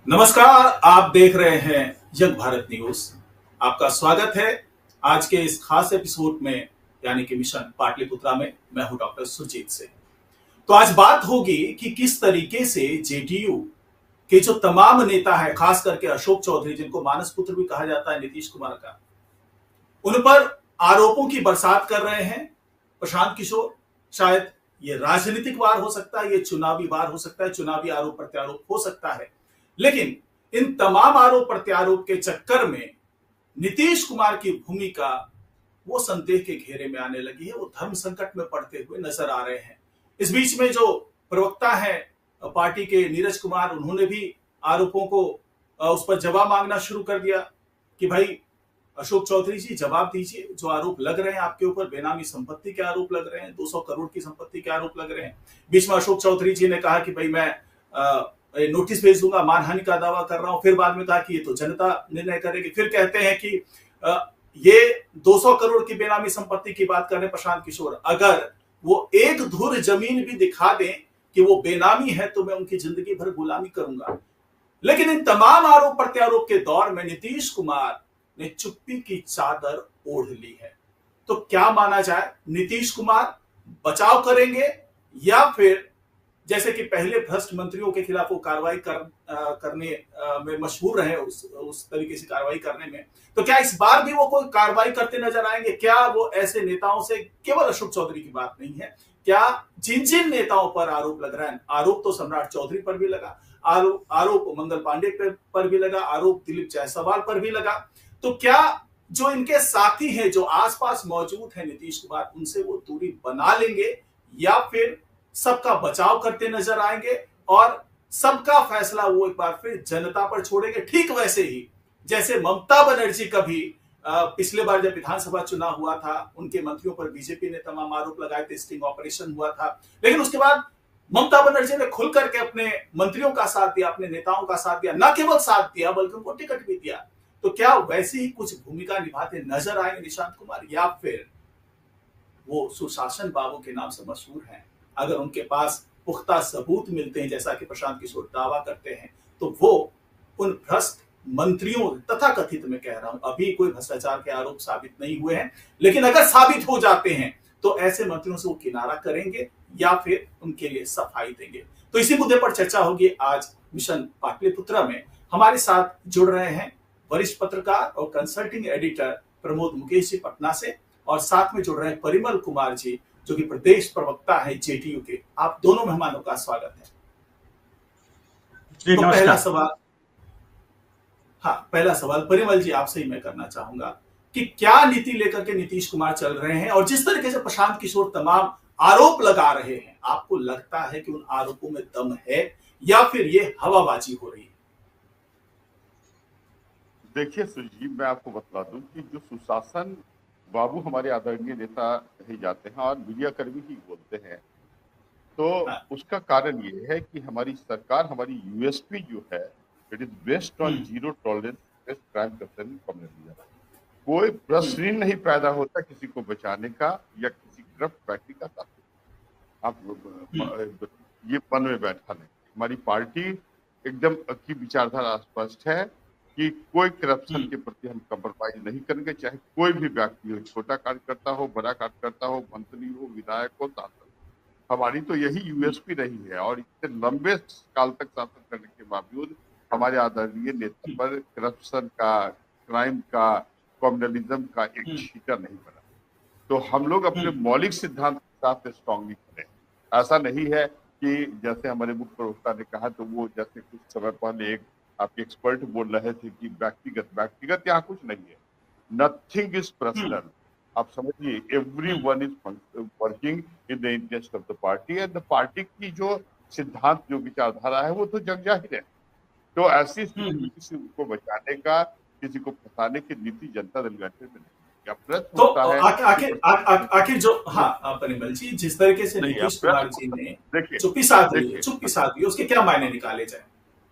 नमस्कार। आप देख रहे हैं यंग भारत न्यूज। आपका स्वागत है आज के इस खास एपिसोड में, यानी कि मिशन पाटलिपुत्रा में। मैं हूं डॉक्टर सुरजीत सिंह। तो आज बात होगी कि किस तरीके से जेडीयू के जो तमाम नेता है, खास करके अशोक चौधरी, जिनको मानस पुत्र भी कहा जाता है नीतीश कुमार का, उन पर आरोपों की बरसात कर रहे हैं। प्रशांत किशोर, शायद ये राजनीतिक वार हो सकता है, ये चुनावी वार हो सकता है, चुनावी आरोप प्रत्यारोप हो सकता है। लेकिन इन तमाम आरोप प्रत्यारोप के चक्कर में नीतीश कुमार की भूमिका वो संदेह के घेरे में आने लगी है। वो धर्म संकट में पड़ते हुए नजर आ रहे हैं। इस बीच में जो प्रवक्ता है पार्टी के, नीरज कुमार, उन्होंने भी आरोपों को उस पर जवाब मांगना शुरू कर दिया कि भाई अशोक चौधरी जी, जवाब दीजिए। जो आरोप लग रहे हैं आपके ऊपर, बेनामी संपत्ति के आरोप लग रहे हैं, 200 करोड़ की संपत्ति के आरोप लग रहे हैं। बीच में अशोक चौधरी जी ने कहा कि भाई मैं नोटिस भेज दूंगा, मानहानि का दावा कर रहा हूं। फिर बाद में कहा कि ये तो जनता निर्णय करेगी। फिर कहते हैं कि ये 200 करोड़ की बेनामी संपत्ति की बात कर रहे हैं प्रशांत किशोर, अगर वो एक धुर जमीन भी दिखा दें कि वो बेनामी है तो मैं उनकी जिंदगी भर गुलामी करूंगा। लेकिन इन तमाम आरोप प्रत्यारोप के दौर में नीतीश कुमार ने चुप्पी की चादर ओढ़ ली है। तो क्या माना जाए, नीतीश कुमार बचाव करेंगे या फिर जैसे कि पहले भ्रष्ट मंत्रियों के खिलाफ वो कार्रवाई करने में मशहूर रहे, उस तरीके से कार्रवाई करने में, तो क्या इस बार भी वो कोई कार्रवाई करते नजर आएंगे? क्या वो ऐसे नेताओं से, केवल अशोक चौधरी की बात नहीं है, क्या जिन जिन नेताओं पर आरोप लग रहा है, आरोप तो सम्राट चौधरी पर भी लगा, आरोप मंगल पांडे पर भी लगा, आरोप दिलीप जायसवाल पर भी लगा, तो क्या जो इनके साथी हैं, जो आसपास मौजूद हैं नीतीश कुमार, उनसे वो दूरी बना लेंगे या फिर सबका बचाव करते नजर आएंगे और सबका फैसला वो एक बार फिर जनता पर छोड़ेंगे? ठीक वैसे ही जैसे ममता बनर्जी का भी पिछले बार जब विधानसभा चुनाव हुआ था, उनके मंत्रियों पर बीजेपी ने तमाम आरोप लगाए थे, स्टिंग ऑपरेशन हुआ था, लेकिन उसके बाद ममता बनर्जी ने खुल करके अपने मंत्रियों का साथ दिया, अपने नेताओं का साथ दिया, न केवल साथ दिया बल्कि उनको टिकट भी दिया। तो क्या वैसी ही कुछ भूमिका निभाते नजर आएंगे निशांत कुमार, या फिर वो सुशासन बाबू के नाम से मशहूर हैं, अगर उनके पास पुख्ता सबूत मिलते हैं जैसा कि प्रशांत किशोर दावा करते हैं, तो वो उन भ्रष्ट मंत्रियों, तथा कथित मैं कह रहा हूं, अभी कोई भ्रष्टाचार के आरोप साबित नहीं हुए हैं, लेकिन अगर साबित हो जाते हैं तो ऐसे मंत्रियों से वो किनारा करेंगे या फिर उनके लिए सफाई देंगे? तो इसी मुद्दे पर चर्चा होगी आज मिशन पाटलिपुत्रा में। हमारे साथ जुड़ रहे हैं वरिष्ठ पत्रकार और कंसल्टिंग एडिटर प्रमोद मुकेश जी पटना से, और साथ में जुड़ रहे हैं परिमल कुमार जी, जो कि प्रदेश प्रवक्ता है जेडीयू के। आप दोनों मेहमानों का स्वागत है। तो पहला सवाल परिमल जी आपसे ही मैं करना चाहूंगा कि क्या नीति लेकर के नीतीश कुमार चल रहे हैं, और जिस तरीके से प्रशांत किशोर तमाम आरोप लगा रहे हैं, आपको लगता है कि उन आरोपों में दम है या फिर ये हवाबाजी हो रही है? देखिए सुजीत, मैं आपको बता दूं कि जो सुशासन बाबू हमारे आदरणीय नेता कहे जाते हैं और मीडिया कर्मी ही बोलते हैं, तो उसका कारण ये है कि हमारी सरकार, हमारी यूएसपी जो है, it is based on zero tolerance crime concerning communism. कोई प्रश्न नहीं पैदा होता किसी को बचाने का या किसी करप्ट पार्टी का साथ। आप ये मन में बैठा नहीं। हमारी पार्टी एकदम की विचारधारा स्पष्ट है कि कोई करप्शन के प्रति हम कम्प्रोमाइज नहीं करेंगे, चाहे कोई भी व्यक्ति हो, छोटा कार्यकर्ता हो, बड़ा कार्यकर्ता हो, मंत्री हो, विधायक हो, सांसद। हमारी तो यही यूएसपी रही है और इतने लंबे काल तक शासन करने के बावजूद हमारे आदरणीय नेता पर करप्शन का, क्राइम का, कम्युनलिज्म का एक छींटा नहीं बना। तो हम लोग अपने मौलिक सिद्धांत के साथ स्ट्रांगली खड़े। ऐसा नहीं है कि जैसे हमारे मुख्य प्रवक्ता ने कहा, तो वो जैसे कुछ समय पहले एक आपके एक्सपर्ट बोल रहे थे कि व्यक्तिगत यहाँ कुछ नहीं है। Nothing is personal. आप समझिए, everyone is working in the interest of the party, and the party की जो सिद्धांत, जो विचारधारा है, वो तो जग जाहिर है। तो ऐसी स्थिति में किसी को बचाने का, किसी को फंसाने की नीति जनता दल गठबंधन में नहीं। क्या प्रश्न तो होता है आखिर जो, हाँ परिमल जी, जिस तरीके से नीतीश कुमार जी ने चुप्पी साध ली, उसके क्या मायने निकाले जाए?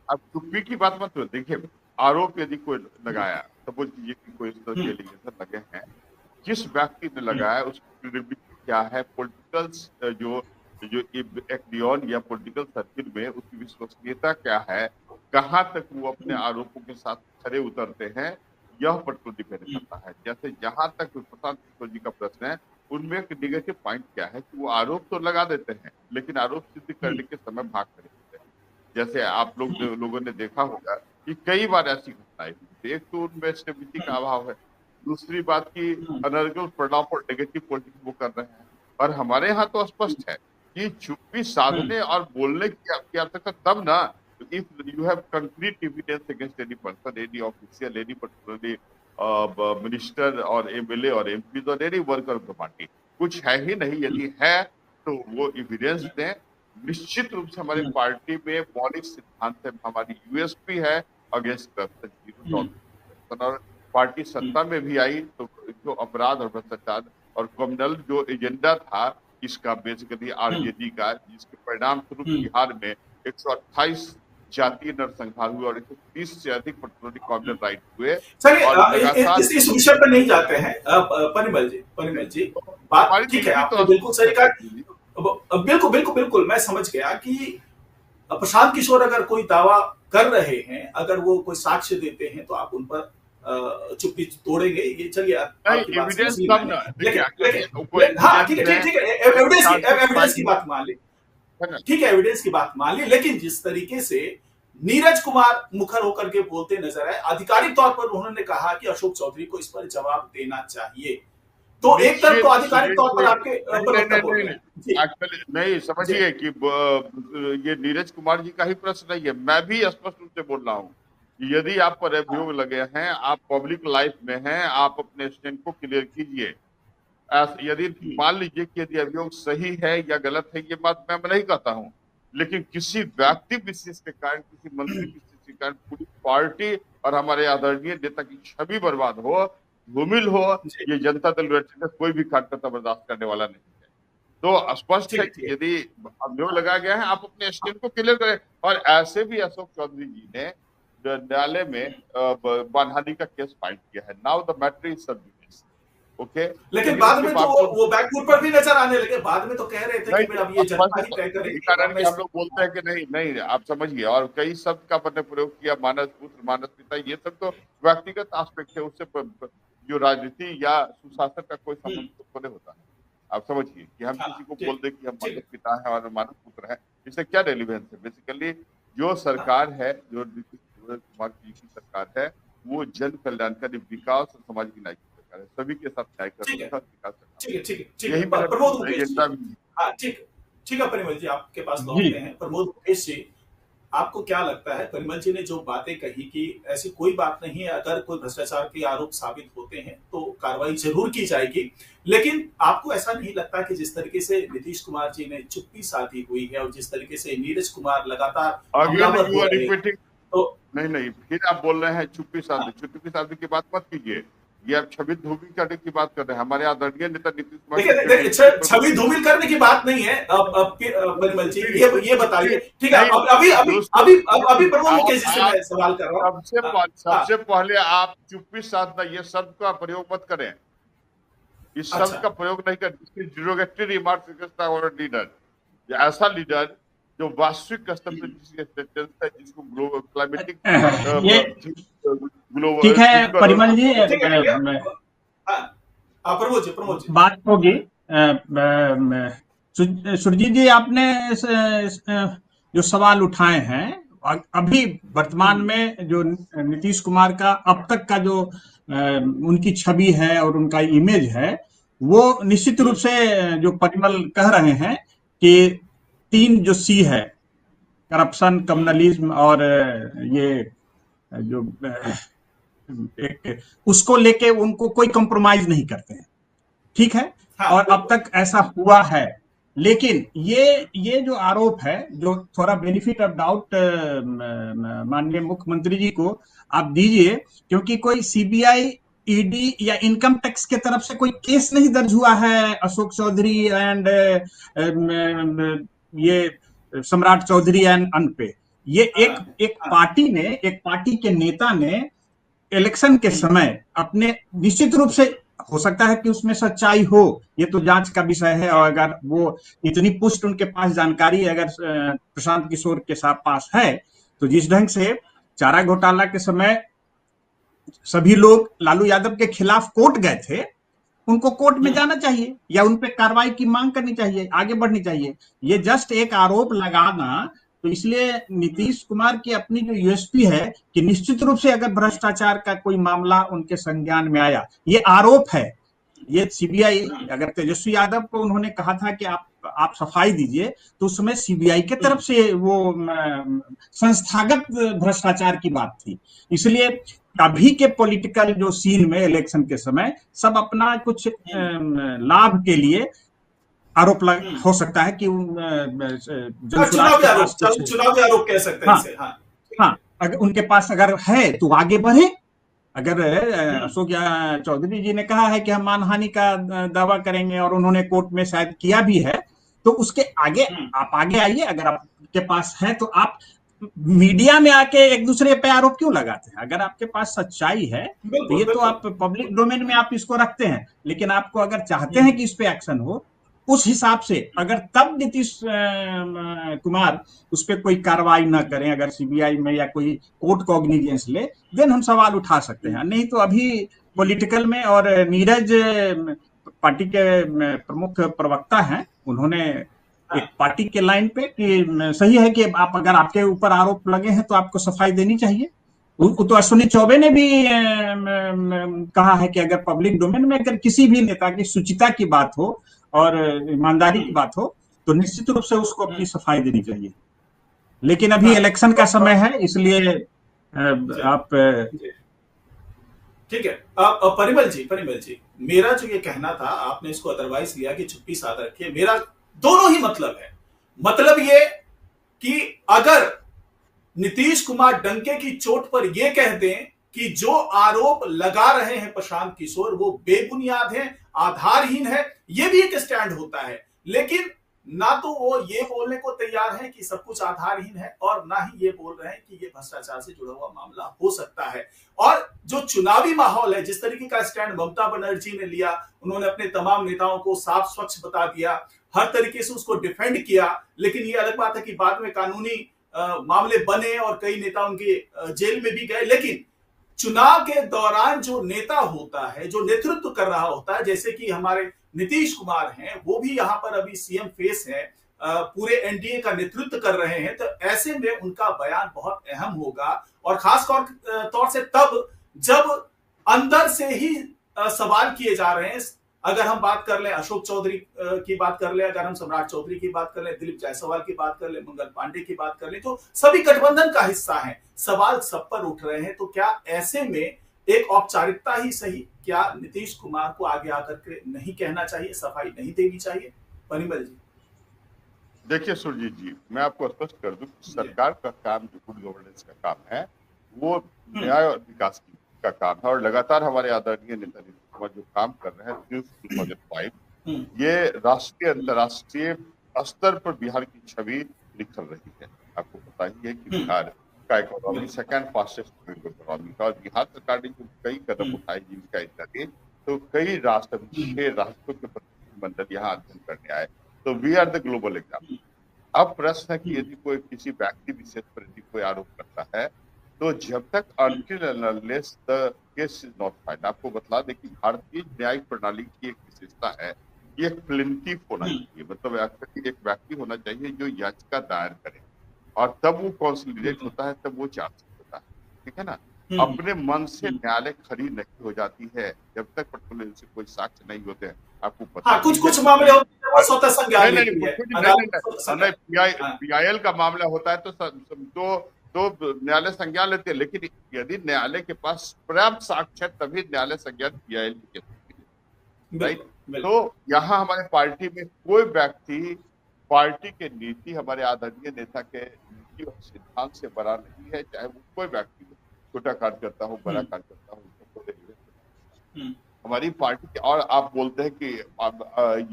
अब चुप्पी की बात मत, देखिए, आरोप यदि कोई लगाया, सपोज कीजिए कि कोई इस तरह के एलिगेशन लगे हैं, जिस व्यक्ति ने लगाया उसकी क्रेडिबिलिटी क्या है, पॉलिटिकल जो जो एक लियोन या पॉलिटिकल सर्किल में उसकी विश्वसनीयता क्या है, कहाँ तक वो अपने आरोपों के साथ खरे उतरते हैं, यह पर तो डिपेंड करता है। जैसे जहां तक प्रशांत किशोर जी का प्रश्न है, उनमें एक निगेटिव पॉइंट क्या है कि वो आरोप तो लगा देते हैं, लेकिन आरोप सिद्ध करने के समय भाग खड़े होते हैं। जैसे आप लोगों ने देखा होगा कि कई बार ऐसी घटनाएं हुई। एक तो उनमें स्टेबिलिटी का अभाव है, दूसरी बात की अनर्गल परिणाम पर नेगेटिव पॉलिटिक्स वो कर रहे हैं। और हमारे यहाँ तो स्पष्ट है कि चुप्पी साधने और बोलने की आवश्यकता तब ना, if you have concrete evidence against any person, any official, any particularly minister or MLA or MP or any worker of the party, कुछ है ही नहीं। यदि है तो वो एविडेंस दें। निश्चित रूप से हमारी पार्टी में मौलिक सिद्धांत है, हमारी यूएसपी है अगेंस्ट करप्शन। और पार्टी सत्ता में भी आई तो जो अपराध और भ्रष्टाचार और कम्युनल जो एजेंडा था इसका, बेसिकली आरजेडी का, जिसके परिणाम स्वरूप बिहार में 128 जातीय नरसंहार हुए और 130 से अधिक कम्युनल राइट हुए। चलिए इस विषय पर नहीं जाते हैं। परिमल जी बात ठीक है, आपने बिल्कुल सही कहा। बिल्कुल मैं समझ गया कि प्रशांत किशोर अगर कोई दावा कर रहे हैं, अगर वो कोई साक्ष्य देते हैं तो आप उन पर चुप्पी तोड़ेंगे। ये चलिए एविडेंस कम ना, हाँ ठीक है एविडेंस की बात मान ली, ठीक है एविडेंस की बात मान ली। लेकिन जिस तरीके से नीरज कुमार मुखर होकर के बोलते नजर आए, आधिकारिक तौर पर उन्होंने कहा कि अशोक चौधरी को इस पर जवाब देना चाहिए, तो एक तरफ तो आधिकारिक तौर पर आपके नहीं समझिए कि ये नीरज कुमार जी का ही प्रश्न नहीं है। मैं भी स्पष्ट रूप से बोल रहा हूँ, यदि आप पर अभियोग लगे हैं, आप पब्लिक लाइफ में हैं, आप अपने स्टैंड को क्लियर कीजिए। यदि मान लीजिए कि यदि अभियोग सही है या गलत है, ये बात मैं नहीं कहता हूँ, लेकिन किसी व्यक्ति विशेष के कारण, किसी मंत्री विशेष के कारण पूरी पार्टी और हमारे आदरणीय नेता की छवि बर्बाद हो, धूमिल हो, ये जनता दल यूनाइटेड कोई भी कार्यकर्ता बर्दाश्त करने वाला नहीं है। तो स्पष्ट है कि यदि अभियोग लगाया गया है, आप अपने स्टैंड को क्लियर करें। और ऐसे भी अशोक चौधरी जी ने न्यायालय में मानहानि का केस फाइल किया है। Now the matter is surveillance, okay. लेकिन बाद में तो वो बैकफुट पर भी नजर आने लगे। बाद में तो कह रहे थे कि अब ये जनता ही तय करेगी। कारण हम लोग बोलते हैं कि नहीं आप समझिए, और कई शब्द का मैंने प्रयोग किया, मानस पुत्र, मानस पिता, ये सब तो व्यक्तिगत एस्पेक्ट है, उससे जो राजनीति या सुशासन का कोई संबंध तो नहीं होता है। आप समझिए कि हम किसी को बोल दे कि हम मानस पिता है और मानस पुत्र है, इससे क्या रेलिवेंस है। बेसिकली जो सरकार है, जो कुमार जी की सरकार है, वो जन कल्याणकारी, विकास और समाज की न्याय की सरकार है, सभी के साथ न्याय करने का विकास। ठीक है परिमल जी, आपके पास लौटते हैं। प्रमोद मुकेश जी, आपको क्या लगता है, परिमल जी ने जो बातें कही कि ऐसी कोई बात नहीं है, अगर कोई भ्रष्टाचार के आरोप साबित होते हैं तो कार्रवाई जरूर की जाएगी, लेकिन आपको ऐसा नहीं लगता कि जिस तरीके से नीतीश कुमार जी ने चुप्पी साधी हुई है और जिस तरीके से नीरज कुमार लगातार तो नहीं फिर आप बोल रहे हैं चुप्पी साधी की बात मत कीजिए। ये आप छवि धूमिल करने की बात कर रहे हैं। हमारे आदरणीय नेता नीतीश कुमार, छवि धूमिल करने की बात नहीं है परिमल जी, ये बताइए। ठीक है, अभी प्रमोद मुकेश जी से मैं सवाल कर रहा हूँ। सबसे पहले आप चुप्पी साधना ये शब्द का प्रयोग मत करें, इस शब्द का प्रयोग नहीं करें। डिरोगेटरी रिमार्क्स और लीडर, ऐसा लीडर जो वास्तविक स्तर पर जिसको ग्लोबल क्लाइमेटिक ठीक है परिमल जी, प्रमोद जी बात होगी। सुरजीत जी, आपने जो सवाल उठाए हैं, अभी वर्तमान में जो नीतीश कुमार का अब तक का जो उनकी छवि है और उनका इमेज है, वो निश्चित रूप से जो परिमल कह रहे हैं कि 3 जो सी है, करप्शन, कम्युनलिज्म और ये जो एक, उसको लेके उनको कोई कंप्रोमाइज नहीं करते हैं, ठीक है। और अब तक ऐसा हुआ है, लेकिन ये जो आरोप है, जो थोड़ा बेनिफिट ऑफ डाउट माननीय मुख्यमंत्री जी को आप दीजिए, क्योंकि कोई सीबीआई, ईडी या इनकम टैक्स के तरफ से कोई केस नहीं दर्ज हुआ है अशोक चौधरी एंड ये सम्राट चौधरी एंड अन पे। ये एक पार्टी के नेता ने इलेक्शन के समय अपने निश्चित रूप से हो सकता है कि उसमें सच्चाई हो, ये तो जांच का विषय है। और अगर वो इतनी पुष्ट उनके पास जानकारी अगर प्रशांत किशोर के साथ पास है, तो जिस ढंग से चारा घोटाला के समय सभी लोग लालू यादव के खिलाफ कोर्ट गए थे, उनको कोर्ट में जाना चाहिए या उन पे कार्रवाई की मांग करनी चाहिए, आगे बढ़नी चाहिए। ये जस्ट एक आरोप लगाना, तो इसलिए नीतीश कुमार की अपनी जो यूएसपी है कि निश्चित रूप से अगर भ्रष्टाचार का कोई मामला उनके संज्ञान में आया, ये आरोप है, ये सीबीआई, अगर तेजस्वी यादव को उन्होंने कहा था कि आप सफाई दीजिए, तो उस समय सीबीआई के तरफ से वो संस्थागत भ्रष्टाचार की बात थी। इसलिए अभी के पॉलिटिकल जो सीन में इलेक्शन के समय सब अपना कुछ लाभ के लिए आरोप हो सकता है कि चुनावी आरोप कह सकते हैं इसे। हाँ, हाँ, अगर उनके पास अगर है तो आगे बढ़े। अगर अशोक चौधरी जी ने कहा है कि हम मानहानि का दावा करेंगे और उन्होंने कोर्ट में शायद किया भी है, तो उसके आगे आप आगे आइए। अगर आपके पास है तो आप मीडिया में आके एक दूसरे पे आरोप क्यों लगाते हैं? अगर आपके पास सच्चाई है तो ये तो आप पब्लिक डोमेन में आप इसको रखते हैं, लेकिन आपको अगर चाहते हैं कि इस पे एक्शन हो, उस हिसाब से अगर तब नीतीश कुमार उस पर कोई कार्रवाई ना करें, अगर सीबीआई में या कोई कोर्ट कॉग्निजेंस ले, देन हम सवाल उठा सकते हैं। नहीं तो अभी पॉलिटिकल में, और नीरज पार्टी के प्रमुख प्रवक्ता हैं, उन्होंने एक पार्टी के लाइन पे कि सही है कि आप, अगर आपके ऊपर आरोप लगे हैं तो आपको सफाई देनी चाहिए। तो अश्विनी चौबे ने भी कहा है कि अगर पब्लिक डोमेन में अगर किसी भी नेता की शुचिता की बात हो और ईमानदारी की बात हो, तो निश्चित रूप से उसको अपनी सफाई देनी चाहिए। लेकिन अभी इलेक्शन का समय है, इसलिए आप ठीक है। परिमल जी, मेरा जो ये कहना था, आपने इसको अदरवाइज लिया कि चुप्पी साध रखिए, मेरा दोनों ही मतलब है। मतलब ये कि अगर नीतीश कुमार डंके की चोट पर यह कह दें कि जो आरोप लगा रहे हैं प्रशांत किशोर वो बेबुनियाद है, आधारहीन है, यह भी एक स्टैंड होता है। लेकिन ना तो वो ये बोलने को तैयार है कि सब कुछ आधारहीन है, और ना ही ये बोल रहे हैं कि ये भ्रष्टाचार से जुड़ा हुआ मामला हो सकता है। और जो चुनावी माहौल है, जिस तरीके का स्टैंड ममता बनर्जी ने लिया, उन्होंने अपने तमाम नेताओं को साफ स्वच्छ बता दिया, हर तरीके से उसको डिफेंड किया। लेकिन ये अलग बात है कि बाद में कानूनी मामले बने और कई नेता उनके जेल में भी गए। लेकिन चुनाव के दौरान जो नेता होता है, जो नेतृत्व कर रहा होता है, जैसे कि हमारे नीतीश कुमार हैं, वो भी यहाँ पर अभी सीएम फेस है, पूरे एनडीए का नेतृत्व कर रहे हैं, तो ऐसे में उनका बयान बहुत अहम होगा। और खास तौर से तब जब अंदर से ही सवाल किए जा रहे हैं। अगर हम बात कर लें अशोक चौधरी की बात कर लें, अगर हम सम्राट चौधरी की बात कर लें, दिलीप जायसवाल की बात कर लें, मंगल पांडे की बात कर लें, तो सभी गठबंधन का हिस्सा हैं, सवाल सब पर उठ रहे हैं। तो क्या ऐसे में एक औपचारिकता ही सही, क्या नीतीश कुमार को आगे आकर के नहीं कहना चाहिए, सफाई नहीं देनी चाहिए? परिमल जी, देखिए सुरजीत जी, मैं आपको स्पष्ट कर दूं, सरकार का काम जो गुड गवर्नेंस का काम है, वो न्याय और विकास का काम है। और लगातार हमारे आदरणीय नेता नीतीश कुमार जो काम कर रहे हैं सिंस 2005, ये राष्ट्रीय अंतर्राष्ट्रीय स्तर पर बिहार की छवि निखर रही है। आपको पता ही है कि बिहार का इकोनॉमी सेकेंड फास्टेस्ट इकोनॉमी का, और बिहार सरकार ने जो कई कदम उठाए जिनका इत्यादि, तो कई राष्ट्रों के प्रतिनिधिमंडल यहाँ अध्ययन करने आए। तो we are the global example. अब प्रश्न है कि यदि कोई किसी व्यक्ति विशेष पर यदि कोई आरोप करता है, तो जब तक until unless the case is not filed, आपको बता दें कि भारतीय न्यायिक प्रणाली की एक विशेषता है, ये प्लेंटिव होना चाहिए। मतलब एक व्यक्ति होना चाहिए जो याचिका दायर करे, और तब वो कॉन्सिलिडेट होता है, तब वो चार्जशीट होता है। ठीक है ना? अपने मन से न्यायालय खड़ी नहीं हो जाती है जब तक पर्टिकुलर से कोई साक्ष्य नहीं होते हैं। आपको पता है कुछ मामले होते हैं वो स्वतः संज्ञान लेती है। पीआईएल का मामला होता है तो न्यायालय संज्ञान लेते हैं, लेकिन यदि न्यायालय के पास पर्याप्त साक्ष्य है तभी न्यायालय संज्ञान पीआईएल की राइट। तो यहाँ हमारे पार्टी में कोई व्यक्ति पार्टी के नीति, हमारे आदरणीय नेता के नीति और सिद्धांत से बड़ा नहीं है, चाहे वो कोई व्यक्ति हो, छोटा कार्यकर्ता हो, बड़ा कार्यकर्ता हो। हमारी पार्टी के, और आप बोलते हैं कि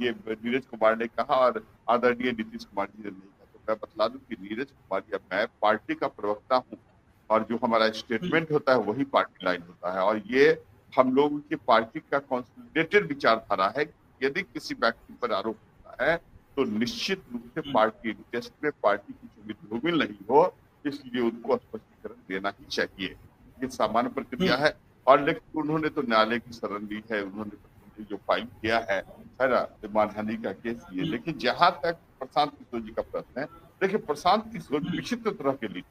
ये नीरज कुमार ने कहा और आदरणीय नीतीश कुमार जी ने नहीं कहा, तो मैं बता दूं कि नीरज कुमार या मैं पार्टी का प्रवक्ता हूं, और जो हमारा स्टेटमेंट होता है वही पार्टी लाइन होता है। और ये हम लोगों की पार्टी का कंसोलिडेटेड विचारधारा है। यदि किसी व्यक्ति पर आरोप होता है तो निश्चित रूप से पार्टी इंटरेस्ट में पार्टी की जो धूमिल नहीं हो, इसलिए उनको स्पष्टीकरण देना ही चाहिए। ये सामान्य प्रक्रिया है। और लेकिन उन्होंने तो न्यायालय की शरण ली है, उन्होंने जो फाइल किया है ना, मानहानि का केस ये। लेकिन जहां तक प्रशांत किशोर जी का प्रश्न है, देखिए प्रशांत किशोर विचित्र तरह के लिए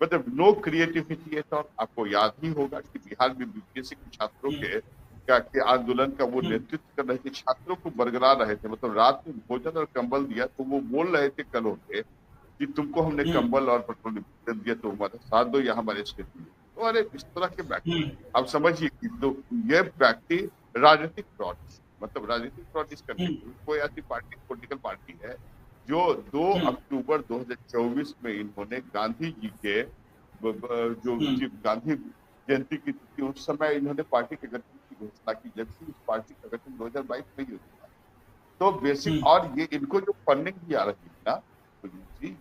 मतलब नो क्रिएटिविटी एट ऑल। आपको याद ही होगा कि बिहार में बीपीएससी के छात्रों के आंदोलन का वो नेतृत्व कर रहे थे, छात्रों को बरगला रहे थे, मतलब रात में भोजन और कंबल दिया तो वो बोल रहे थे कल होते कि तुमको हमने कंबल और पेट्रोल दिया तो हमारे साथ दो या हमारे स्टेट में। तो अरे इस तरह के व्यक्ति आप समझिए कि तो ये व्यक्ति राजनीतिक फ्रॉड, मतलब राजनीतिक फ्रॉड इस कंट्री में कोई ऐसी पार्टी पोलिटिकल पार्टी है जो 2 अक्टूबर 2024 में इन्होंने गांधी जी के जो गांधी जयंती की थी उस समय इन्होंने पार्टी के गठन की घोषणा की, जबकि इस पार्टी का गठन 2022 में ही हुआ। तो बेसिक और ये इनको जो फंडिंग भी आ रही है ना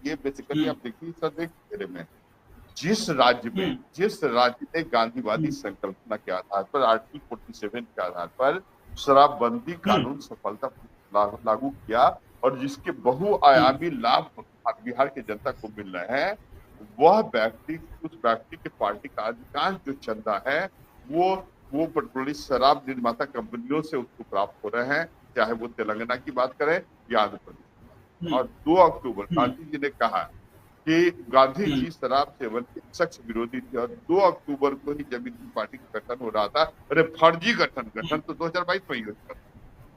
ये बेसिकली आप देखिए सर घेरे में जिस राज्य ने गांधीवादी संकल्पना के आधार पर आर्टिकल 47 के आधार पर शराबबंदी कानून सफलतापूर्वक लागू किया और जिसके बहुआयामी लाभ बिहार की जनता को मिल रहे हैं, वह व्यक्ति उस व्यक्ति के पार्टी का अधिकांश जो चंदा है वो पेट्रोलियम शराब निर्माता कंपनियों से उसको प्राप्त हो रहे हैं, चाहे वो तेलंगाना की बात करें या आंध्र प्रदेश। और 2 अक्टूबर गांधी जी ने कहा कि गांधी जी शराब सेवन के सख्त विरोधी थे और 2 अक्टूबर को ही जब इनकी पार्टी का गठन हो रहा था, अरे फर्जी गठन तो 2022 में ही हुआ।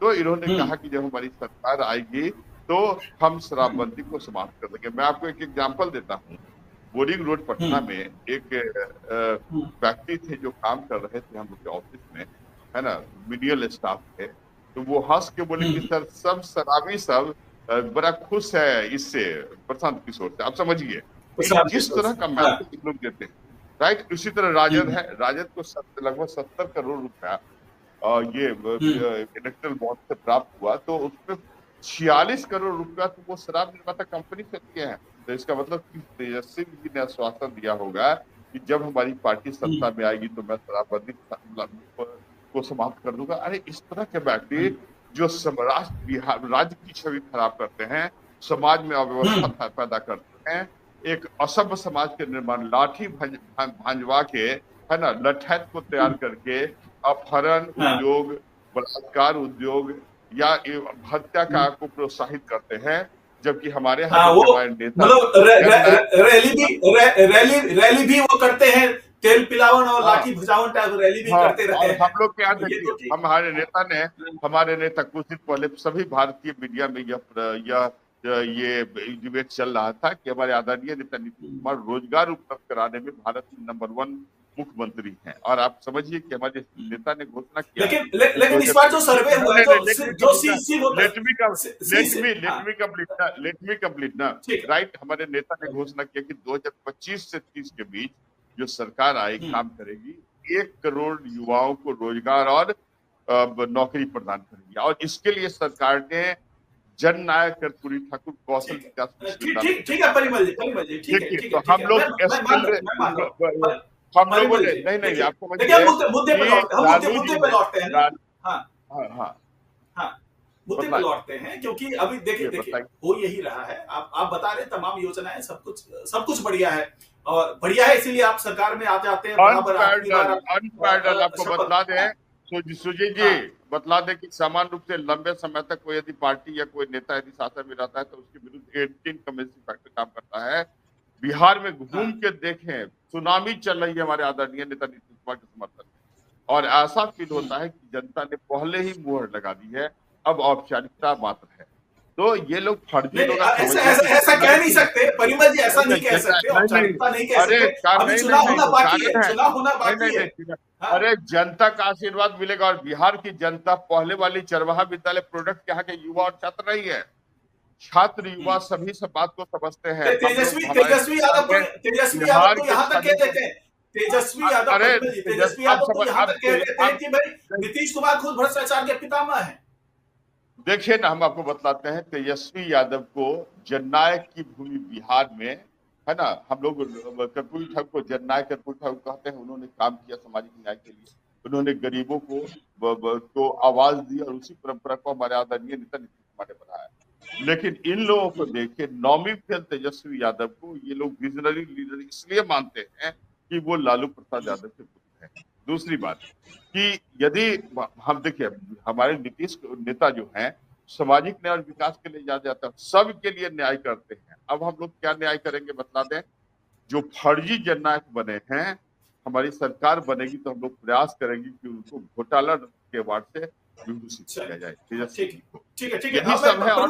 तो इन्होंने कहा कि जब हमारी सरकार आएगी तो हम शराबबंदी को समाप्त कर देंगे। मैं आपको एक एग्जांपल देता हूँ। बोरिंग रोड पटना में एक व्यक्ति थे जो काम कर रहे थे हम लोग के ऑफिस में, है ना, मीडियल स्टाफ थे। तो वो हंस के बोले कि सर सब शराबी सब बड़ा खुश है इससे प्रशांत किशोर से। आप समझिए जिस तरह का मैसेज लोग देते हैं, राइट। उसी तरह राजद है, राजद को लगभग 70 करोड़ रुपया ये इलेक्ट्रल बॉन्ड से प्राप्त हुआ, तो उसमें 46 करोड़ रुपया तो वो शराब निर्माता कंपनी से दिए हैं। तो इसका मतलब कि तेजस्वी जी ने आश्वासन दिया होगा कि जब हमारी पार्टी सत्ता में आएगी तो मैं शराबबंदी को समाप्त कर दूंगा। अरे इस तरह के व्यक्ति जो राज्य की छवि खराब करते हैं, समाज में अव्यवस्था पैदा करते हैं, एक असभ्य समाज के निर्माण, लाठी भांजवा के, है ना, लठैत को तैयार करके अपहरण उद्योग, बलात्कार उद्योग या हत्या का को प्रोत्साहित करते हैं, जबकि हमारे यहाँ नेता रैली भी वो करते हैं, तेल पिलावन और लाठी भजावन टाइप रैली भी करते रहते हैं। हम लोग क्या देखिए, हमारे नेता कुछ दिन पहले सभी भारतीय मीडिया में ये डिबेट चल रहा था कि हमारे आदरणीय नेता नीतीश कुमार रोजगार उपलब्ध कराने में भारत में नंबर 1 मुख्यमंत्री हैं। और आप समझिए कि हमारे नेता ने घोषणा किया, लेकिन इस बार जो सर्वे हुआ है लेट मी कंप्लीट ना, राइट। हमारे नेता ने घोषणा किया कि 2025 से 30 के बीच जो सरकार आएगी काम करेगी, 1 करोड़ युवाओं को रोजगार और नौकरी प्रदान करेगी। और इसके लिए सरकार ने जन नायक कर्पूरी ठाकुर कौशल विकास ठीक है परिमल जी, ठीक है। तो हम लोग नहीं आपको मुद्दे पे लौटते हैं ना। मुद्दे पे लौटते हैं क्योंकि अभी देखिए हो यही रहा है। आप बता रहे तमाम योजनाएं सब कुछ बढ़िया है और बढ़िया है, इसीलिए आप सरकार में आ जाते हैं। आपको बतला दें सुजीत जी, बतला दें कि सामान्य रूप से लंबे समय तक कोई यदि पार्टी या कोई नेता यदि शासन में रहता है तो उसके विरुद्ध 18 कमेंसी फैक्टर काम करता है। बिहार में घूम के देखें, सुनामी चल रही है हमारे आदरणीय नेता नीतीश कुमार के समर्थन में, और ऐसा फील होता है कि जनता ने पहले ही मुहर लगा दी है, अब औपचारिकता मात्र है। तो ये लोग फर्जी लोग ऐसा कह नहीं सकते परिमल जी, ऐसा नहीं कह सकते, औपचारिकता नहीं कह सकते। अभी चुनाव होना बाकी है। अरे जनता का आशीर्वाद मिलेगा और बिहार की जनता पहले वाली चरवाहा विद्यालय प्रोडक्ट यहाँ के युवा और छात्र नहीं है। छात्र युवा सभी सब बात को समझते हैं। तेजस्वी यादव को यहाँ तक कह देते हैं, तेजस्वी यादव को यहाँ तक कह देते हैं कि भाई नीतीश कुमार खुद भ्रष्टाचार के पितामह हैं। देखिए ना, हम आपको बतलाते हैं, तेजस्वी यादव को जननायक की भूमि बिहार में, है ना, हम लोग कर्पूरी ठाकुर को जननायक कर्पूरी ठाकुर कहते हैं। उन्होंने काम किया सामाजिक न्याय के लिए, उन्होंने गरीबों को आवाज दी और उसी परंपरा को हमारे आदरणीय नेता नीतीश कुमार ने बनाया। लेकिन इन लोगों को देखिए, नौवीं फेल तेजस्वी यादव को ये लोग विजनरी लीडर इसलिए मानते हैं कि वो लालू प्रसाद यादव के पुत्र हैं। दूसरी बात कि यदि हम देखिए, हमारे नीतीश नेता जो हैं सामाजिक न्याय और विकास के लिए जाते जाते सबके लिए न्याय करते हैं। अब हम लोग क्या न्याय करेंगे बतला दें। जो फर्जी जननायक बने हैं, हमारी सरकार बनेगी तो हम लोग प्रयास करेंगे कि उनको घोटाला के वार्ड से विभूषित किया जाए। ठीक है यही सब है। और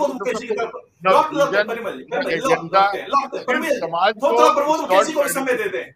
समाज को समय देते हैं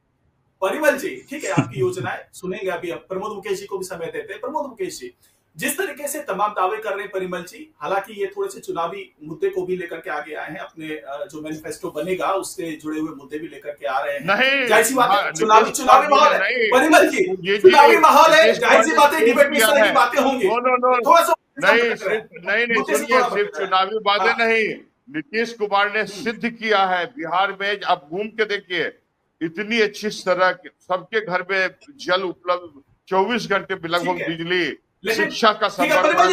परिमल जी, ठीक है, आपकी योजनाएं सुनेंगे अभी। अब प्रमोद मुकेश जी को भी समय देते हैं। प्रमोद मुकेश जी, जिस तरीके से तमाम दावे कर रहे हैं परिमल जी, हालांकि ये थोड़े से चुनावी मुद्दे को भी लेकर के आगे आए हैं, अपने जो मैनिफेस्टो बनेगा उससे जुड़े हुए मुद्दे भी लेकर के आ रहे हैं। जाहिर सी बात है, चुनावी माहौल है परिमल जी, चुनावी माहौल है, जाहिर सी बात है, डिबेट में इस तरह की बातें होंगी। थोड़ा सा नहीं, सिर्फ चुनावी बातें नहीं, नीतीश कुमार ने सिद्ध किया है बिहार में। आप घूम के देखिए, इतनी अच्छी सड़क, सबके घर में जल उपलब्ध, 24 घंटे में लगभग बिजली, शिक्षा का संवर्धन,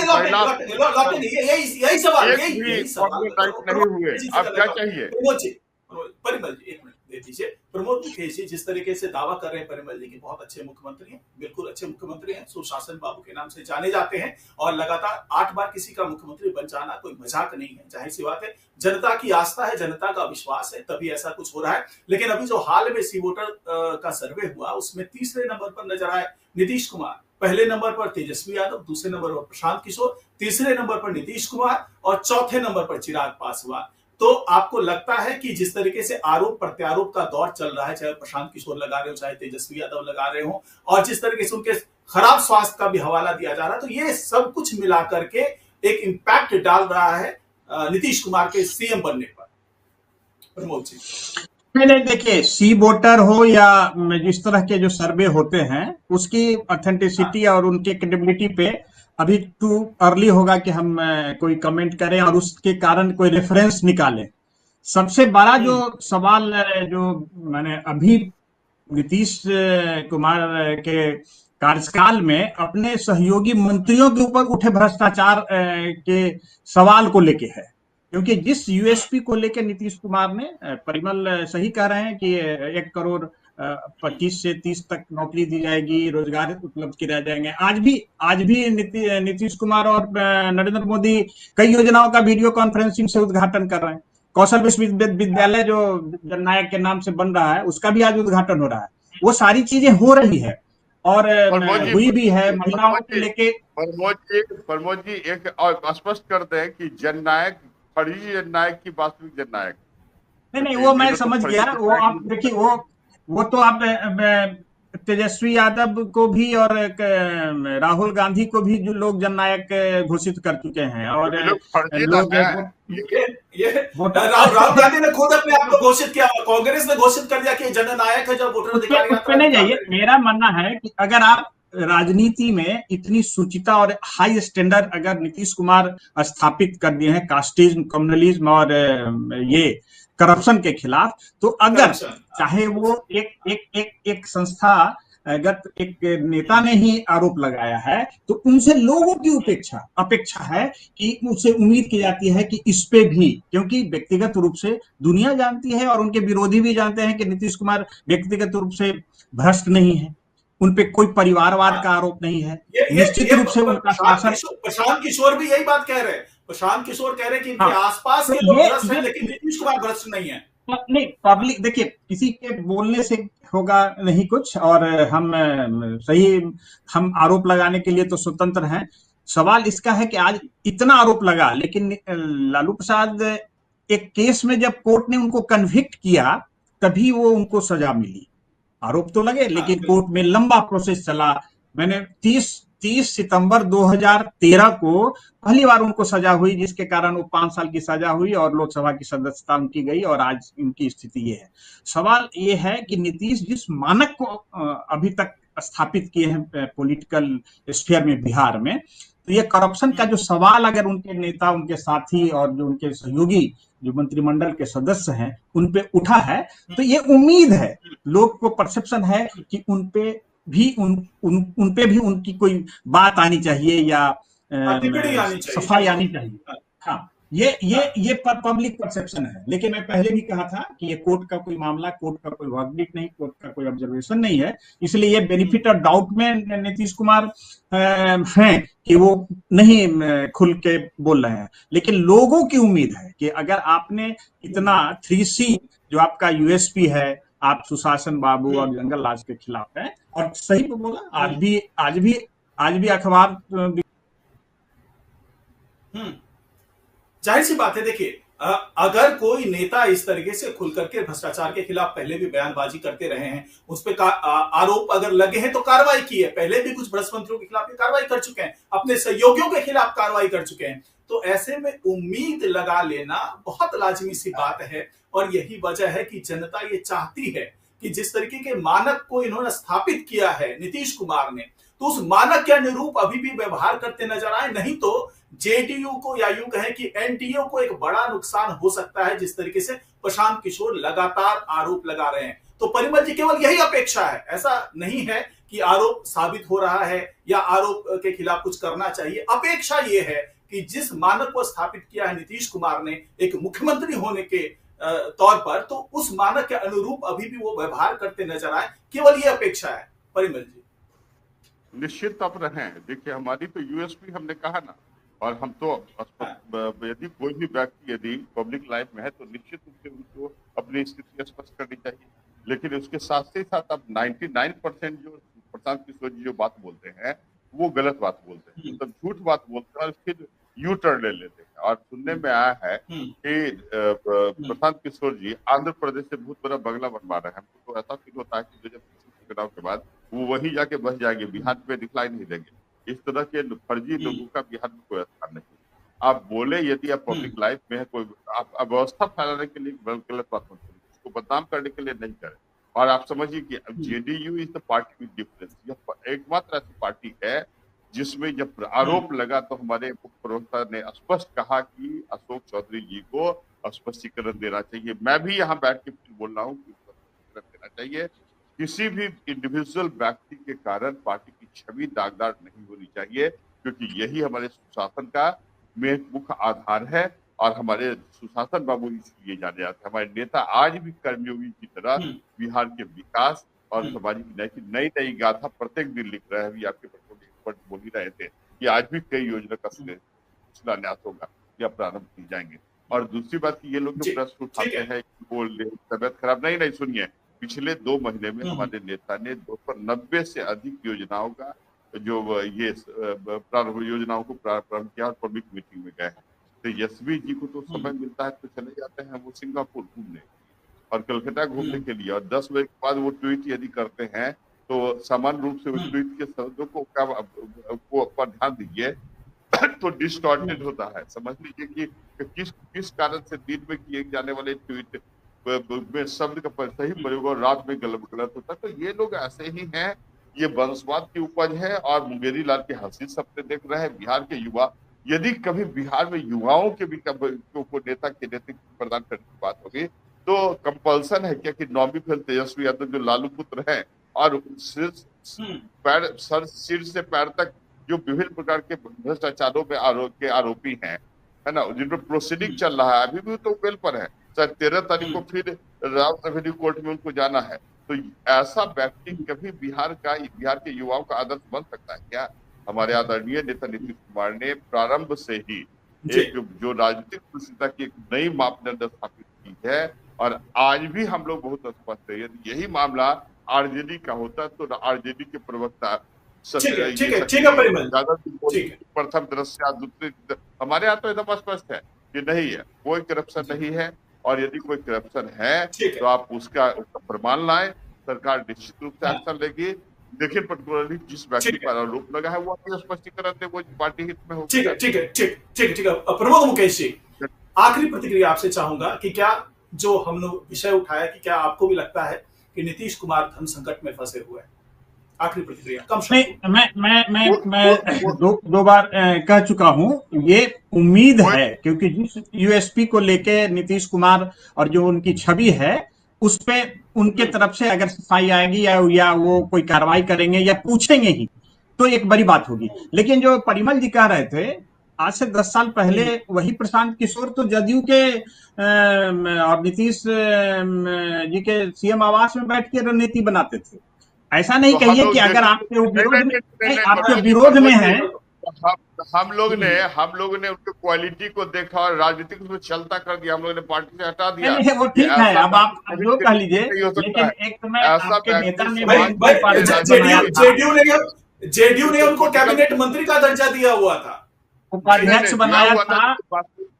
यही सवाल नहीं हुए। अब क्या चाहिए परिमल जी? एक मिनट दे दीजिए। प्रमोद मुकेश जी, जिस तरीके से दावा कर रहे हैं परिमल जी की बहुत अच्छे मुख्यमंत्री हैं, बिल्कुल अच्छे मुख्यमंत्री हैं, सुशासन बाबू के नाम से जाने जाते हैं, और लगातार 8 बार किसी का मुख्यमंत्री बन जाना कोई मजाक नहीं है। जाहिर सी बात है, जनता की आस्था है, जनता का विश्वास है, तभी ऐसा कुछ हो रहा है। लेकिन अभी जो हाल में सी वोटर का सर्वे हुआ, उसमें तीसरे नंबर पर नजर आए नीतीश कुमार, पहले नंबर पर तेजस्वी यादव, दूसरे नंबर पर प्रशांत किशोर, तीसरे नंबर पर नीतीश कुमार और चौथे नंबर पर चिराग पासवान। तो आपको लगता है कि जिस तरीके से आरोप प्रत्यारोप का दौर चल रहा है, चाहे प्रशांत किशोर लगा रहे हो, चाहे तेजस्वी यादव लगा रहे हो, और जिस तरीके से उनके खराब स्वास्थ्य का भी हवाला दिया जा रहा है, तो ये सब कुछ मिला करके एक इम्पैक्ट डाल रहा है नीतीश कुमार के सीएम बनने पर? प्रमोद जी। नहीं, देखिए, सी वोटर हो या जिस तरह के जो सर्वे होते हैं, उसकी ऑथेंटिसिटी और उनके क्रेडिबिलिटी पे अभी टू अर्ली होगा कि हम कोई कमेंट करें और उसके कारण कोई रेफरेंस निकालें। सबसे बड़ा जो सवाल जो मैंने अभी नीतीश कुमार के कार्यकाल में अपने सहयोगी मंत्रियों के ऊपर उठे भ्रष्टाचार के सवाल को लेके है, क्योंकि जिस यूएसपी को लेकर नीतीश कुमार ने, परिमल सही कह रहे हैं कि 1 करोड़ 25 से 30 तक नौकरी दी जाएगी, रोजगार उपलब्ध किए जाएंगे। आज भी नीतीश कुमार और नरेंद्र मोदी कई योजनाओं का वीडियो कॉन्फ्रेंसिंग से उद्घाटन कर रहे हैं। कौशल विश्वविद्यालय जो जननायक के नाम से बन रहा है, उसका भी आज उद्घाटन हो रहा है। वो सारी चीजें हो रही है और हुई भी है। महिलाओं को लेके प्रमोद जी एक और स्पष्ट कर दें कि जननायक फर्जी जननायक की वास्तविक जननायक नहीं, वो मैं समझ गया। वो आप देखिए, वो तो आप तेजस्वी यादव को भी और राहुल गांधी को भी जो लोग जननायक घोषित कर चुके हैं, और लोग राहुल गांधी ने खुद अपने आप को घोषित किया, कांग्रेस ने घोषित कर दिया कि जननायक है। जब वोटर अधिकार नहीं जाइए, मेरा मानना है कि अगर आप राजनीति में इतनी सुचिता और हाई स्टैंडर्ड अगर नीतीश कुमार स्थापित कर दिए हैं, कास्टिज्म, कम्युनलिज्म और ये करप्शन के खिलाफ, तो अगर चाहे वो एक संस्था, अगर एक नेता ने ही आरोप लगाया है, तो उनसे लोगों की अपेक्षा है कि उनसे उम्मीद की जाती है कि इस पे भी, क्योंकि व्यक्तिगत रूप से दुनिया जानती है और उनके विरोधी भी जानते हैं कि नीतीश कुमार व्यक्तिगत रूप से भ्रष्ट नहीं है, उनपे कोई परिवारवाद का आरोप नहीं है। निश्चित रूप से उनका शासन, प्रशांत किशोर भी यही बात कह रहे हैं। प्रशांत किशोर कह रहे हैं कि इनके आसपास के लोग भ्रष्ट हैं, लेकिन नीतीश कुमार भ्रष्ट नहीं है। नहीं, पब्लिक देखिए, किसी के बोलने से होगा नहीं कुछ, और हम आरोप लगाने के लिए तो स्वतंत्र हैं। सवाल इसका है कि आज इतना आरोप लगा, लेकिन लालू प्रसाद एक केस में जब कोर्ट ने उनको कन्विक्ट किया, तभी वो उनको सजा मिली। आरोप तो लगे, लेकिन कोर्ट में लंबा प्रोसेस चला। मैंने 30 सितंबर 2013 को पहली बार उनको सजा हुई, जिसके कारण वो 5 साल की सजा हुई और लोकसभा की सदस्यता उनकी गई, और आज इनकी स्थिति ये है। सवाल ये है कि नीतीश जिस मानक को अभी तक स्थापित किए हैं पॉलिटिकल स्फीयर में बिहार में, तो ये करप्शन का जो सवाल अगर उनके नेता, उनके साथी और जो उनके सहयोगी जो मंत्रिमंडल के सदस्य हैं उन पे उठा है, तो ये उम्मीद है, लोग को परसेप्शन है कि उन पे भी उन पे भी उनकी कोई बात आनी चाहिए या टिप्पणी आनी चाहिए। सफाई आनी चाहिए। हाँ, हाँ, ये पब्लिक परसेप्शन है। लेकिन मैं पहले भी कहा था कि ये कोर्ट का कोई मामला, कोर्ट का कोई वर्डिक्ट नहीं, कोर्ट का कोई ऑब्जर्वेशन नहीं है, इसलिए ये बेनिफिट ऑफ डाउट में नीतीश कुमार हैं कि वो नहीं खुल के बोल रहे हैं। लेकिन लोगों की उम्मीद है कि अगर आपने इतना 3C जो आपका यूएसपी है, आप सुशासन बाबू और जंगल राज के खिलाफ है, और सही पे बोला, आज भी अखबार जाहिर सी बात है। देखिए, अगर कोई नेता इस तरीके से खुल करके भ्रष्टाचार के खिलाफ पहले भी बयानबाजी करते रहे हैं, उस पर आरोप अगर लगे हैं तो कार्रवाई की है, पहले भी कुछ भ्रष्ट मंत्रियों के खिलाफ कार्रवाई कर चुके हैं, अपने सहयोगियों के खिलाफ कार्रवाई कर चुके हैं, तो ऐसे में उम्मीद लगा लेना बहुत लाजमी सी बात है। और यही वजह है कि जनता ये चाहती है कि जिस तरीके के मानक को इन्होंने स्थापित किया है नीतीश कुमार ने, तो उस मानक के अनुरूप अभी भी व्यवहार करते नजर आए। नहीं तो जेडीयू को, या यूं कहें कि एनडीए को एक बड़ा नुकसान हो सकता है, जिस तरीके से प्रशांत किशोर लगातार आरोप लगा रहे हैं। तो परिमल जी, केवल यही अपेक्षा है, ऐसा नहीं है कि आरोप साबित हो रहा है या आरोप के खिलाफ कुछ करना चाहिए। अपेक्षा यह है कि जिस मानक को स्थापित किया है नीतीश कुमार ने एक मुख्यमंत्री होने के तौर पर, तो उस मानक के अनुरूप अभी भी वो व्यवहार करते नजर आए, केवल ये अपेक्षा है। परिमल जी, निश्चित अब रहे। देखिए, हमारी तो यूएसपी हमने कहा ना, और हम तो यदि कोई भी व्यक्ति यदि पब्लिक लाइफ में है तो निश्चित रूप से उनको अपनी स्थिति स्पष्ट करनी चाहिए। लेकिन उसके साथ ही साथ अब 99% जो प्रशांत किशोर जी जो बात बोलते हैं वो गलत बात बोलते हैं, मतलब झूठ बात बोलते हैं और फिर यू टर्न ले लेते हैं। और सुनने में आया है कि प्रशांत किशोर जी आंध्र प्रदेश से बहुत बड़ा बंगला बनवा रहे हैं। हमको तो ऐसा फील होता है कि 2025 चुनाव के बाद वो वहीं जाके बस जाएंगे, बिहार में दिखलाई नहीं देंगे। इस तरह के फर्जी लोगों का बिहार में कोई स्थान नहीं। आप बोले यदि आप पब्लिक लाइफ में है, कोई आप अव्यवस्था फैलाने के लिए गलत बात मत करें, उसको बदनाम करने के लिए नहीं करें। और आप समझिए कि JDU is the party with difference. यह एकमात्र ऐसी पार्टी है जिसमें जब आरोप लगा तो हमारे मुख्य प्रवक्ता ने स्पष्ट कहा कि अशोक चौधरी जी को स्पष्टीकरण देना चाहिए। मैं भी यहाँ बैठ के फिर बोल रहा हूँ कि स्पष्टीकरण देना चाहिए। किसी भी इंडिविजुअल व्यक्ति के कारण पार्टी की छवि दागदार नहीं होनी चाहिए, क्योंकि यही हमारे सुशासन का मुख्य आधार है। और हमारे सुशासन बाबू इसलिए जाने जाते हैं। हमारे नेता आज भी कर्मयोगी की तरह बिहार के विकास और समाज की नई नई गाथा प्रत्येक दिन लिख रहे हैं। अभी आपके एक्सपर्ट बोल ही रहे थे कि आज भी कई योजना का शिलान्यास होगा या प्रारंभ की जाएंगे। और दूसरी बात की ये लोग जो प्रश्न उठाते हैं कि वो तबियत खराब, नहीं सुनिए, पिछले 2 महीने में हमारे नेता ने 290 से अधिक योजनाओं का जो ये योजनाओं को प्रारंभ किया और पब्लिक मीटिंग में गए हैं। तो यशवी जी को तो समय मिलता है तो चले जाते हैं वो सिंगापुर घूमने और कलकत्ता घूमने के लिए, और 10 बजे के बाद वो ट्वीट यदि करते हैं तो सामान्य रूप से उस ट्वीट के शब्दों को पर ध्यान दीजिए तो डिस्टॉर्टेड होता है। समझ लीजिए कि किस कारण से दिन में किए जाने वाले ट्वीट में शब्द का सही प्रयोग और रात में गलत होता है। तो ये लोग ऐसे ही हैं, ये वंशवाद की उपज है। और मुंगेरी लाल के हंसी सपने देख रहे हैं बिहार के युवा। यदि कभी बिहार में युवाओं के भी को नेता के नेतृत्व प्रदान करने की बात होगी तो कंपल्सन है क्या कि 9वीं फेल तेजस्वी यादव जो लालू पुत्र हैं और सिर से पैर तक जो विभिन्न प्रकार के भ्रष्टाचारों में आरोपी हैं, है ना, जिन पर प्रोसीडिंग चल रहा है, अभी भी तो बेल पर है। 13 तारीख को फिर राम रेवेन्यू कोर्ट में उनको जाना है। तो ऐसा व्यक्ति कभी बिहार के युवाओं का आदर्श बन सकता है क्या? हमारे आदरणीय नेता नीतीश कुमार ने प्रारंभ से ही एक जो राजनीतिक सुशीलता की एक नई मापदंड स्थापित की है। और आज भी हम लोग बहुत स्पष्ट है, यदि यही मामला आरजेडी का होता तो आरजेडी के प्रवक्ता प्रथम दृश्य दूसरे, हमारे यहाँ तो एकदम स्पष्ट है कि नहीं है, कोई करप्शन नहीं है। और यदि कोई करप्शन है तो आप उसका प्रमाण लाएं, सरकार निश्चित रूप से एक्शन लेगी। देखिए, पर्टिकुलरली जिस व्यक्ति पर आरोप लगा है वो अपना स्पष्टीकरण दे, वो पार्टी हित में होगा। ठीक है। प्रमोद मुकेश जी, आखिरी प्रतिक्रिया आपसे चाहूंगा कि क्या जो हमने विषय उठाया, कि क्या आपको भी लगता है कि नीतीश कुमार धर्म संकट में फंसे हुए हैं? आखिरी प्रतिक्रिया कम मैं 2 बार कह चुका हूं, ये उम्मीद है, क्योंकि जिस यूएसपी को लेके नीतीश कुमार और जो उनकी छवि है उस पे उनके तरफ से अगर सफाई आएगी या वो कोई कार्रवाई करेंगे या पूछेंगे ही तो एक बड़ी बात होगी। लेकिन जो परिमल जी कह रहे थे, आज से 10 साल पहले वही प्रशांत किशोर तो जदयू के और नीतीश जी के सीएम आवास में बैठ के रणनीति बनाते थे। ऐसा नहीं तो कहिए कि अगर आपके विरोध में है। हम लोगों ने उनके क्वालिटी को देखा और राजनीतिक उसको चलता कर दिया, हम लोगों ने पार्टी से हटा दिया। नहीं, वो ठीक है, अब आप जो कह लीजिए, लेकिन एक समय आपके नेता ने जेडीयू ने उनको कैबिनेट मंत्री का दर्जा दिया हुआ था, उपाध्यक्ष बनाया था।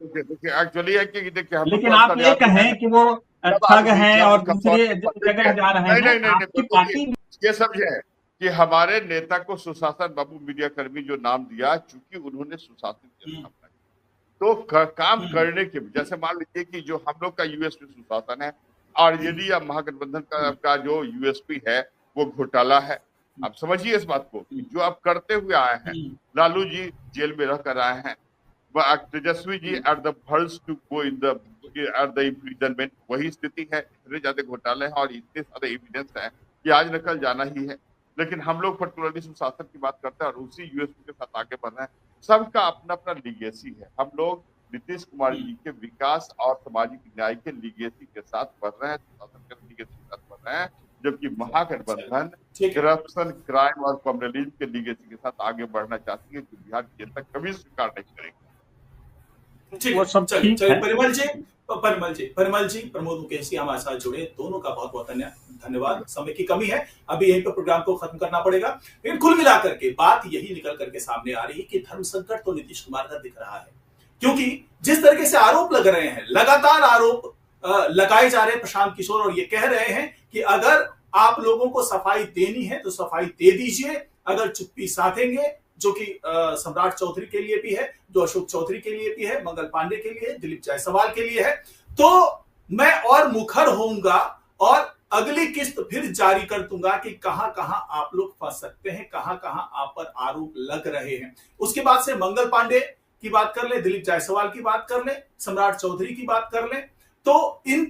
देखिए एक्चुअली है कि देखिए, लेकिन आप ये कहें कि वो ठग हैं और दूसरे जगह जा रहे हैं, आपकी पार्टी ये समझे कि हमारे नेता को सुशासन बाबू मीडिया कर्मी जो नाम दिया, चूंकि उन्होंने सुशासन की स्थापना की, तो काम करने के, जैसे मान लीजिए कि जो हम लोग का यूएसपी सुशासन है, आरजेडी या महागठबंधन का जो यूएसपी है वो घोटाला है। आप समझिए इस बात को, जो आप करते हुए आए हैं, लालू जी जेल में रह कर आए हैं, Tejashwi ji at the worst to go in the at the imprisonment, वही स्थिति है। इतने ज्यादा घोटाले हैं और इतने सारे एविडेंस है कि आज न कल जाना ही है। लेकिन हम लोग पर्टिकुलरली सुशासन की बात करते हैं और उसी यूएसपी के साथ आगे बढ़ रहे हैं। सबका अपना अपना लीगेसी है। हम लोग नीतीश कुमार जी के विकास और सामाजिक न्याय के लीगेसी के साथ बढ़ रहे हैं, सुशासन के लीगेसी के साथ बढ़ रहे हैं, जबकि महागठबंधन करप्शन, क्राइम और कम्युनलिज्म के लीगेसी के साथ आगे बढ़ना चाहती है, जो बिहार की जनता कभी स्वीकार नहीं करेगी। परिमल जी प्रमोद मुकेश हमारे साथ जुड़े, दोनों का बहुत बहुत धन्यवाद। समय की कमी है, अभी यहीं पर प्रोग्राम को खत्म करना पड़ेगा, लेकिन कुल मिलाकर के बात यही निकल करके सामने आ रही है कि धर्म संकट तो नीतीश कुमार का दिख रहा है, क्योंकि जिस तरीके से आरोप लग रहे हैं, लगातार आरोप लगाए जा रहे हैं प्रशांत किशोर, और ये कह रहे हैं कि अगर आप लोगों को सफाई देनी है तो सफाई दे दीजिए, अगर चुप्पी साधेंगे, जो कि सम्राट चौधरी के लिए भी है, जो अशोक चौधरी के लिए भी है, मंगल पांडे के लिए है, दिलीप जायसवाल के लिए है, तो मैं और मुखर होऊंगा और अगली किस्त फिर जारी कर दूंगा कि कहां कहां आप लोग फंस सकते हैं, कहां कहां आप पर आरोप लग रहे हैं। उसके बाद से मंगल पांडे की बात कर ले, दिलीप जायसवाल की बात कर ले, सम्राट चौधरी की बात कर ले, तो इन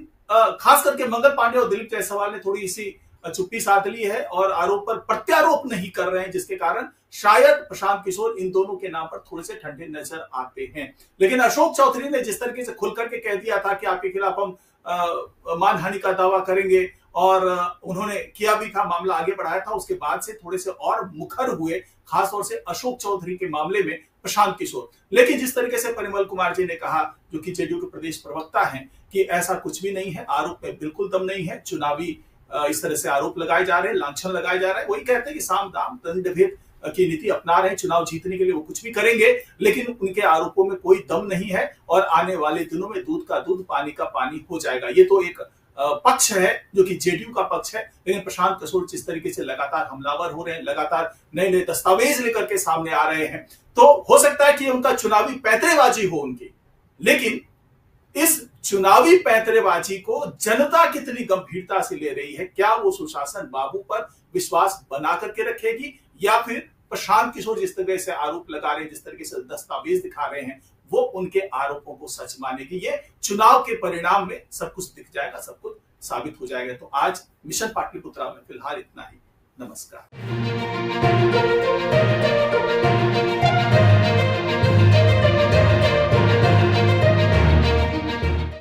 खास करके मंगल पांडे और दिलीप जायसवाल ने थोड़ी सी चुप्पी साध ली है और आरोप पर प्रत्यारोप नहीं कर रहे हैं, जिसके कारण शायद प्रशांत किशोर इन दोनों के नाम पर थोड़े से ठंडे नजर आते हैं। लेकिन अशोक चौधरी ने जिस तरीके से खुल करके कह दिया था कि आपके खिलाफ हम मानहानि का दावा करेंगे, और उन्होंने किया भी था, मामला आगे बढ़ाया था, उसके बाद से थोड़े से और मुखर हुए, खासतौर से अशोक चौधरी के मामले में प्रशांत किशोर। लेकिन जिस तरीके से परिमल कुमार जी ने कहा, जो कि जेडीयू के प्रदेश प्रवक्ता हैं, कि ऐसा कुछ भी नहीं है, आरोप में बिल्कुल दम नहीं है, चुनावी इस तरह से आरोप लगाए जा रहे हैं, लांछन लगाए जा रहे हैं, वही कहते हैं कि साम दाम दंड भेद की नीति अपना रहे हैं, चुनाव जीतने के लिए वो कुछ भी करेंगे, लेकिन उनके आरोपों में कोई दम नहीं है, और आने वाले दिनों में दूध का दूध, पानी का पानी हो जाएगा। ये तो एक पक्ष है जो कि जेडीयू का पक्ष है। लेकिन प्रशांत किशोर जिस तरीके से लगातार हमलावर हो रहे हैं, लगातार नए नए दस्तावेज लेकर के सामने आ रहे हैं, तो हो सकता है कि उनका चुनावी पैंतरेबाजी हो उनकी, लेकिन इस चुनावी पैंतरेबाजी को जनता कितनी गंभीरता से ले रही है, क्या वो सुशासन बाबू पर विश्वास बना करके रखेगी, या फिर प्रशांत किशोर जिस तरह से आरोप लगा रहे हैं, जिस तरीके से दस्तावेज दिखा रहे हैं, वो उनके आरोपों को सच मानेगी। ये चुनाव के परिणाम में सब कुछ दिख जाएगा, सब कुछ साबित हो जाएगा। तो आज मिशन पाटलिपुत्रा में फिलहाल इतना ही। नमस्कार।